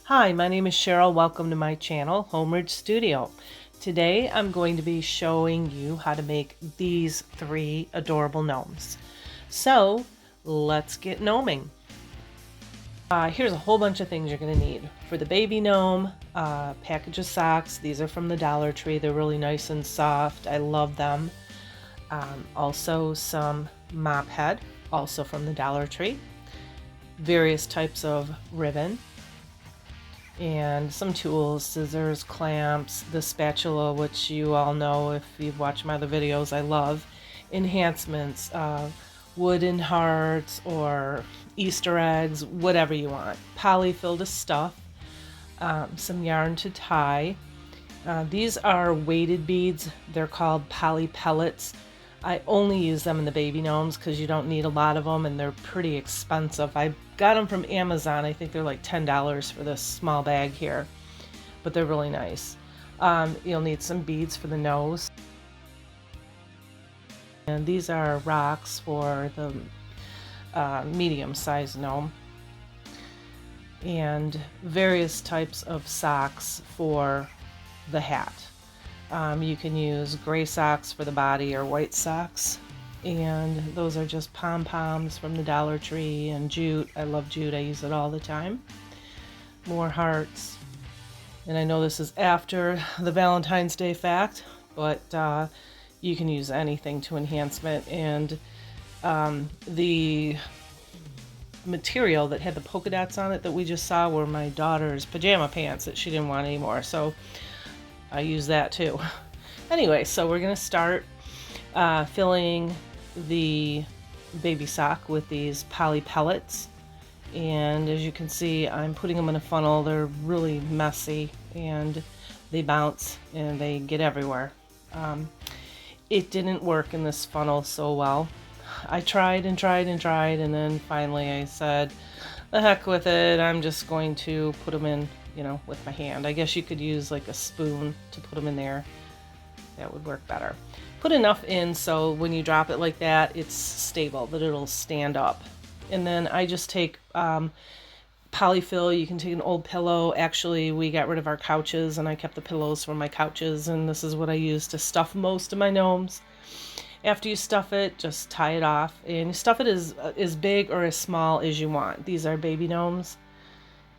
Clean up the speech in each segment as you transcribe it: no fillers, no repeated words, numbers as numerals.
Hi, my name is Cheryl. Welcome to my channel, Homeridge Studio. Today I'm going to be showing you how to make these 3 adorable gnomes. So let's get gnoming. Here's a whole bunch of things you're going to need. For the baby gnome, package of socks. These are from the Dollar Tree. They're really nice and soft. I love them. Also some mop head, also from the Dollar Tree. Various types of ribbon. And some tools, scissors, clamps, the spatula, which you all know if you've watched my other videos I love, enhancements, wooden hearts or Easter eggs, whatever you want, polyfill to stuff, some yarn to tie. These are weighted beads. They're called poly pellets. I only use them in the baby gnomes because you don't need a lot of them and they're pretty expensive. I got them from Amazon. I think they're like $10 for this small bag here, but they're really nice. You'll need some beads for the nose. And these are rocks for the medium-sized gnome. And various types of socks for the hat. You can use gray socks for the body or white socks. And those are just pom-poms from the Dollar Tree and jute. I love jute. I use it all the time. More hearts. And I know this is after the Valentine's Day fact, but you can use anything to enhancement. And the material that had the polka dots on it that we just saw were my daughter's pajama pants that she didn't want anymore. So I use that too. Anyway, so we're going to start filling the baby sock with these poly pellets. And as you can see, I'm putting them in a funnel. They're really messy and they bounce and they get everywhere. It didn't work in this funnel so well. I tried and tried and tried, and then finally I said, the heck with it, I'm just going to put them in, with my hand. I guess you could use like a spoon to put them in there. That would work better. Put enough in so when you drop it like that, it's stable, that it'll stand up. And then I just take polyfill. You can take an old pillow. Actually, we got rid of our couches and I kept the pillows from my couches, and this is what I use to stuff most of my gnomes. After you stuff it, just tie it off, and you stuff it as big or as small as you want. These are baby gnomes,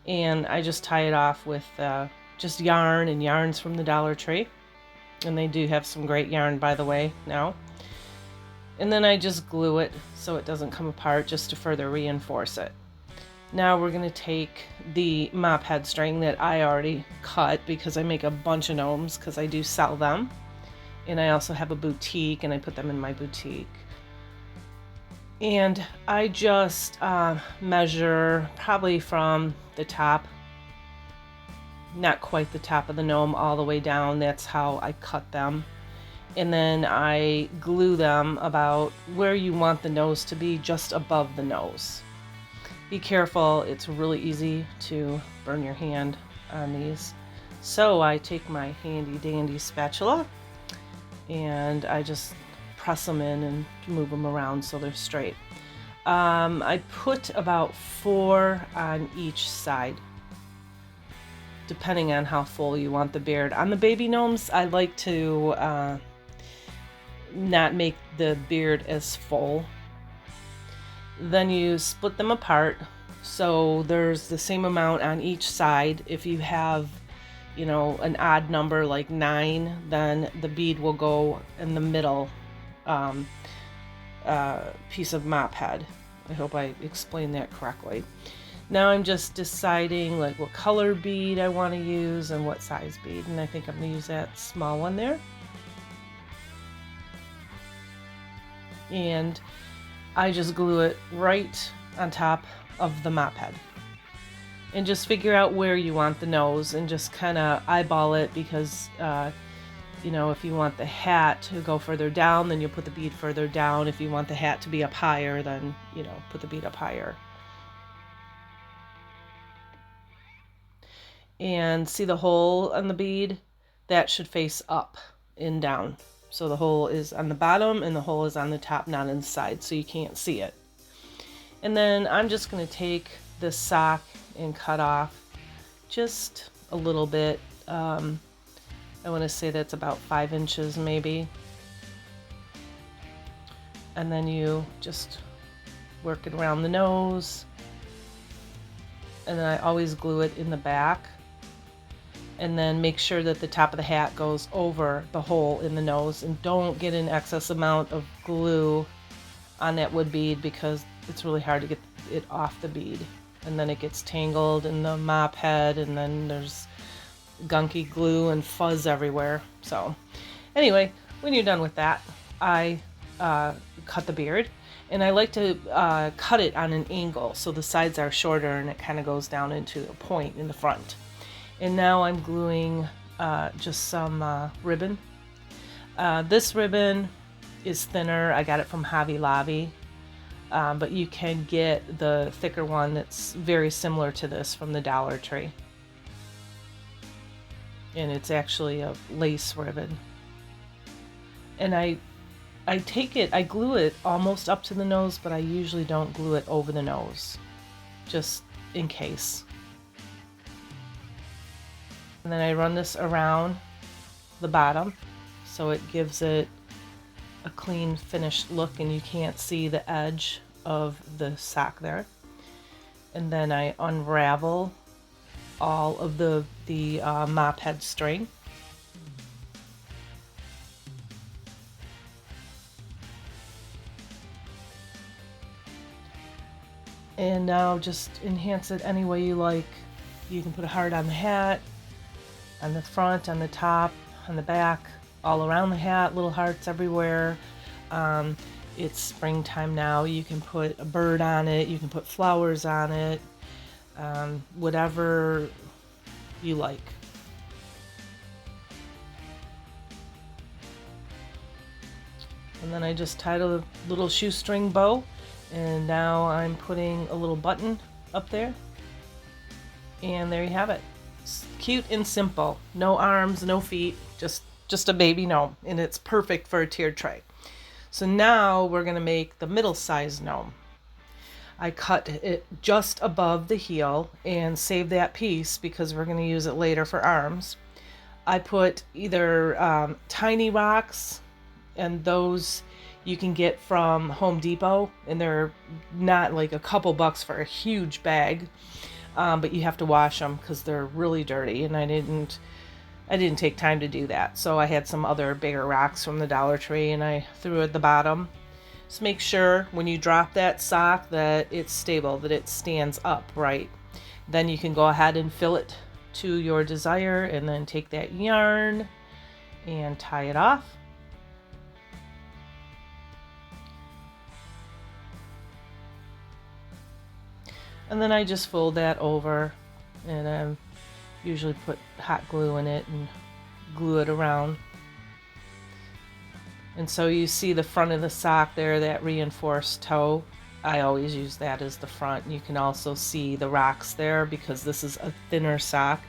and I just tie it off with just yarn, and yarn's from the Dollar Tree, and they do have some great yarn, by the way, now. And then I just glue it so it doesn't come apart, just to further reinforce it. Now we're going to take the mop head string that I already cut because I make a bunch of gnomes because I do sell them. And I also have a boutique, and I put them in my boutique. And I just measure probably from the top, not quite the top of the gnome, all the way down. That's how I cut them. And then I glue them about where you want the nose to be, just above the nose. Be careful, it's really easy to burn your hand on these. So I take my handy dandy spatula, and I just press them in and move them around so they're straight. I put about 4 on each side, depending on how full you want the beard. On the baby gnomes, I like to not make the beard as full. Then you split them apart so there's the same amount on each side. If you have an odd number like 9, then the bead will go in the middle piece of mop head. I hope I explained that correctly. Now I'm just deciding like what color bead I want to use and what size bead, and I think I'm going to use that small one there. And I just glue it right on top of the mop head. And just figure out where you want the nose and just kind of eyeball it because, if you want the hat to go further down, then you'll put the bead further down. If you want the hat to be up higher, then, put the bead up higher. And see the hole on the bead? That should face up and down. So the hole is on the bottom and the hole is on the top, not inside, so you can't see it. And then I'm just going to take this sock and cut off just a little bit. I want to say that's about 5 inches maybe. And then you just work it around the nose. And then I always glue it in the back. And then make sure that the top of the hat goes over the hole in the nose, and don't get an excess amount of glue on that wood bead because it's really hard to get it off the bead, and then it gets tangled in the mop head, and then there's gunky glue and fuzz everywhere. So anyway, when you're done with that, I cut the beard, and I like to cut it on an angle so the sides are shorter and it kind of goes down into a point in the front. And now I'm gluing just some ribbon. This ribbon is thinner. I got it from Hobby Lobby, but you can get the thicker one that's very similar to this from the Dollar Tree. And it's actually a lace ribbon. And I glue it almost up to the nose, but I usually don't glue it over the nose, just in case. And then I run this around the bottom so it gives it a clean finished look and you can't see the edge of the sock there. And then I unravel all of the mop head string. And now just enhance it any way you like. You can put a heart on the hat, on the front, on the top, on the back, all around the hat, little hearts everywhere. It's springtime now. You can put a bird on it, you can put flowers on it, whatever you like. And then I just tied a little shoestring bow, and now I'm putting a little button up there. And there you have it. Cute and simple. No arms, no feet, just a baby gnome, and it's perfect for a tiered tray. So now we're going to make the middle-sized gnome. I cut it just above the heel and save that piece because we're going to use it later for arms. I put either tiny rocks, and those you can get from Home Depot, and they're not like a couple bucks for a huge bag. But you have to wash them because they're really dirty, and I didn't take time to do that. So I had some other bigger rocks from the Dollar Tree, and I threw at the bottom. Just make sure when you drop that sock that it's stable, that it stands upright. Then you can go ahead and fill it to your desire, and then take that yarn and tie it off. And then I just fold that over, and I usually put hot glue in it and glue it around. And so you see the front of the sock there, that reinforced toe. I always use that as the front. And you can also see the rocks there because this is a thinner sock.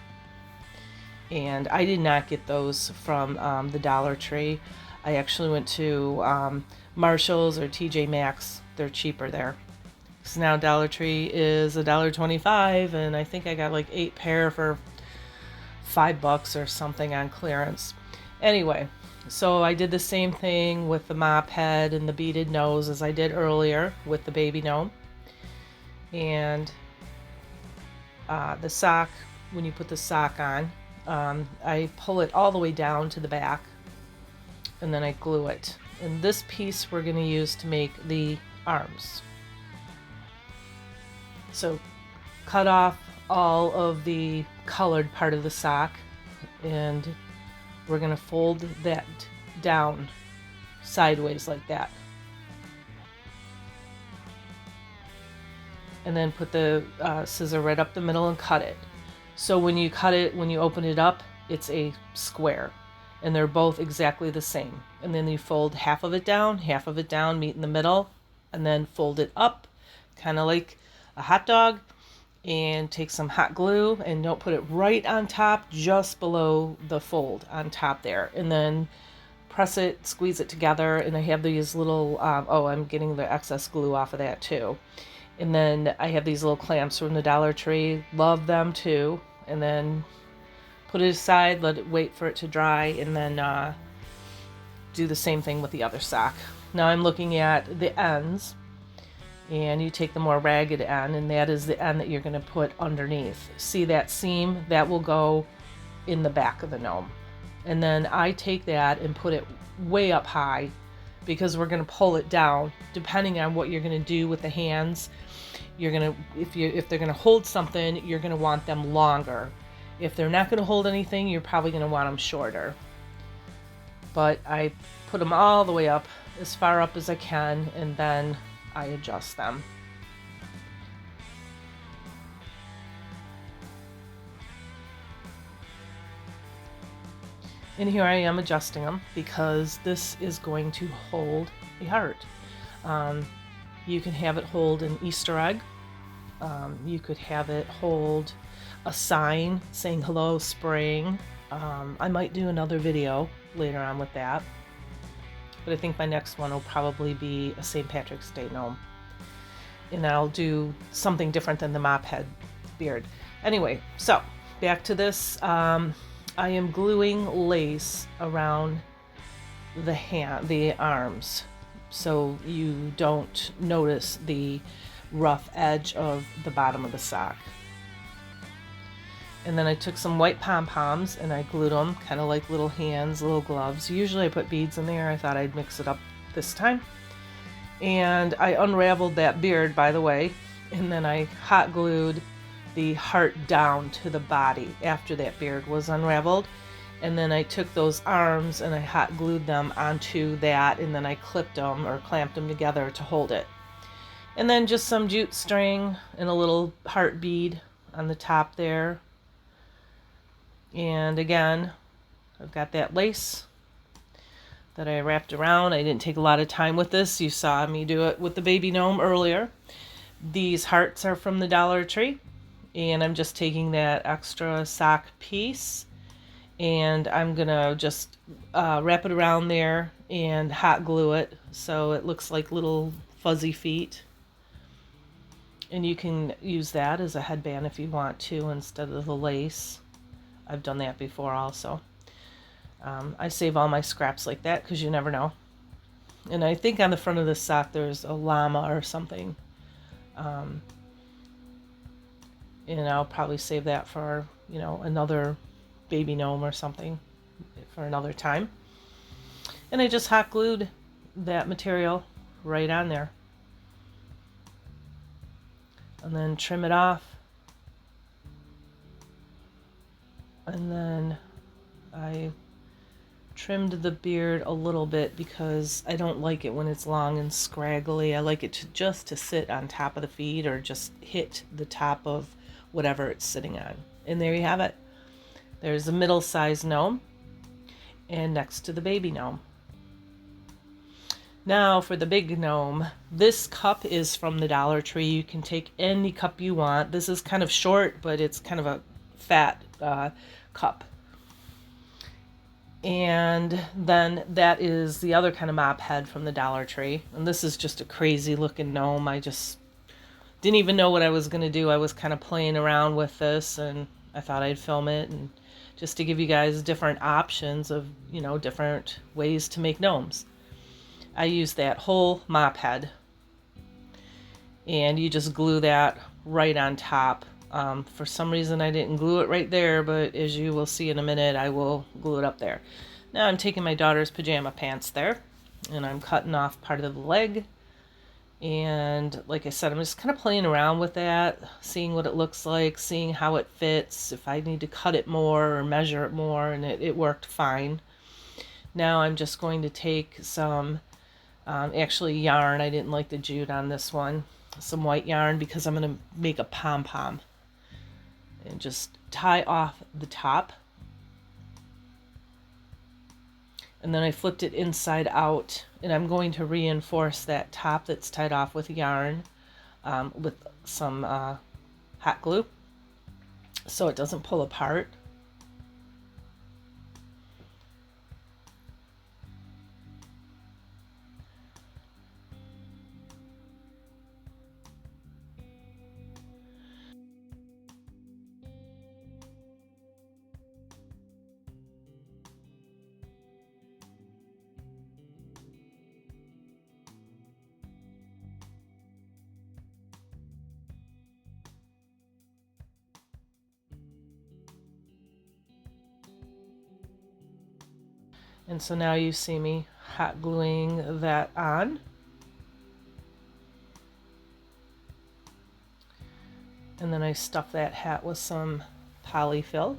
And I did not get those from the Dollar Tree. I actually went to Marshall's or TJ Maxx. They're cheaper there. So now Dollar Tree is $1.25, and I think I got like 8 pair for $5 or something on clearance. Anyway, so I did the same thing with the mop head and the beaded nose as I did earlier with the baby gnome. And the sock, when you put the sock on, I pull it all the way down to the back, and then I glue it. And this piece we're going to use to make the arms. So cut off all of the colored part of the sock, and we're going to fold that down sideways like that. And then put the scissor right up the middle and cut it. So when you cut it, when you open it up, it's a square, and they're both exactly the same. And then you fold half of it down, meet in the middle, and then fold it up, kind of like a hot dog, and take some hot glue, and don't put it right on top, just below the fold on top there, and then press it, squeeze it together. And I have these little I'm getting the excess glue off of that too. And then I have these little clamps from the Dollar Tree, love them too. and then put it aside, let it wait for it to dry, and then do the same thing with the other sock. Now I'm looking at the ends, and you take the more ragged end, and that is the end that you're going to put underneath. See that seam? That will go in the back of the gnome. And then I take that and put it way up high, because we're going to pull it down depending on what you're going to do with the hands. You're going to, if they're going to hold something, you're going to want them longer. If they're not going to hold anything, you're probably going to want them shorter. But I put them all the way up, as far up as I can, and then I adjust them. And here I am adjusting them, because this is going to hold a heart. You can have it hold an Easter egg. You could have it hold a sign saying hello spring. I might do another video later on with that, but I think my next one will probably be a St. Patrick's Day gnome, and I'll do something different than the mop head beard. Anyway, so back to this. I am gluing lace around the arms, so you don't notice the rough edge of the bottom of the sock. And then I took some white pom-poms and I glued them, kind of like little hands, little gloves. Usually I put beads in there. I thought I'd mix it up this time. And I unraveled that beard, by the way, and then I hot glued the heart down to the body after that beard was unraveled. And then I took those arms and I hot glued them onto that, and then I clipped them or clamped them together to hold it. And then just some jute string and a little heart bead on the top there. And again, I've got that lace that I wrapped around. I didn't take a lot of time with this. You saw me do it with the baby gnome earlier. These hearts are from the Dollar Tree, and I'm just taking that extra sock piece, and I'm gonna just wrap it around there and hot glue it so it looks like little fuzzy feet. And you can use that as a headband if you want to, instead of the lace. I've done that before also. I save all my scraps like that because you never know. And I think on the front of this sock there's a llama or something. And I'll probably save that for, another baby gnome or something for another time. And I just hot glued that material right on there. And then trim it off. And then I trimmed the beard a little bit because I don't like it when it's long and scraggly. I like it to sit on top of the feet or just hit the top of whatever it's sitting on. And there you have it. There's a middle-sized gnome and next to the baby gnome. Now for the big gnome. This cup is from the Dollar Tree. You can take any cup you want. This is kind of short, but it's kind of a fat cup. And then that is the other kind of mop head from the Dollar Tree. And this is just a crazy looking gnome. I just didn't even know what I was going to do. I was kind of playing around with this, and I thought I'd film it, and just to give you guys different options of, different ways to make gnomes. I used that whole mop head, and you just glue that right on top. For some reason I didn't glue it right there, but as you will see in a minute, I will glue it up there. Now I'm taking my daughter's pajama pants there, and I'm cutting off part of the leg. And like I said, I'm just kind of playing around with that, seeing what it looks like, seeing how it fits, if I need to cut it more or measure it more, and it worked fine. Now I'm just going to take some actually yarn. I didn't like the jute on this one. Some white yarn, because I'm going to make a pom-pom. And just tie off the top. And then I flipped it inside out, and I'm going to reinforce that top that's tied off with yarn with some hot glue so it doesn't pull apart. And so now you see me hot gluing that on. And then I stuff that hat with some polyfill.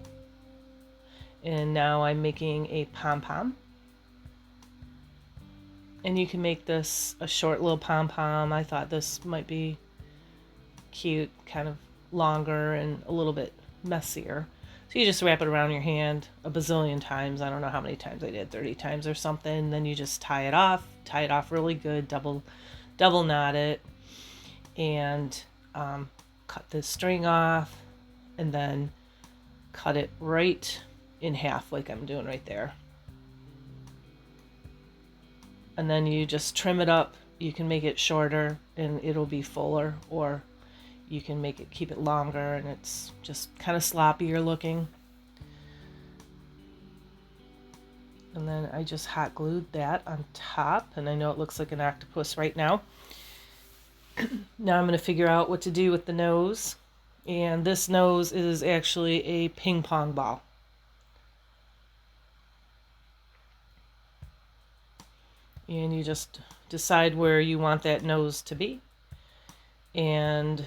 And now I'm making a pom-pom. And you can make this a short little pom-pom. I thought this might be cute, kind of longer and a little bit messier. So you just wrap it around your hand a bazillion times. I don't know how many times I did, 30 times or something. Then you just tie it off really good, double knot it, and cut the string off, and then cut it right in half like I'm doing right there. And then you just trim it up. You can make it shorter and it'll be fuller, or you can make it, keep it longer and it's just kind of sloppier looking. And then I just hot glued that on top, and I know it looks like an octopus right now. Now I'm going to figure out what to do with the nose. And this nose is actually a ping pong ball. And you just decide where you want that nose to be and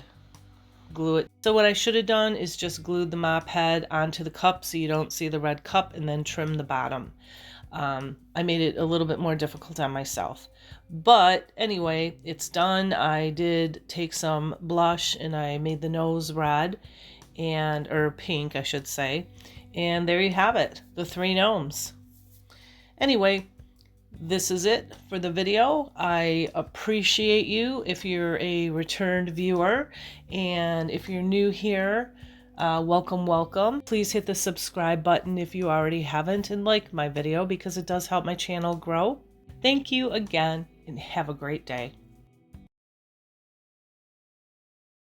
glue it. So what I should have done is just glued the mop head onto the cup so you don't see the red cup, and then trim the bottom. I made it a little bit more difficult on myself. But anyway, it's done. I did take some blush and I made the nose red, or pink, I should say. And there you have it, the 3 gnomes. Anyway, this is it for the video. I appreciate you if you're a returned viewer, and if you're new here, welcome. Please hit the subscribe button if you already haven't, and like my video because it does help my channel grow. Thank you again, and have a great day.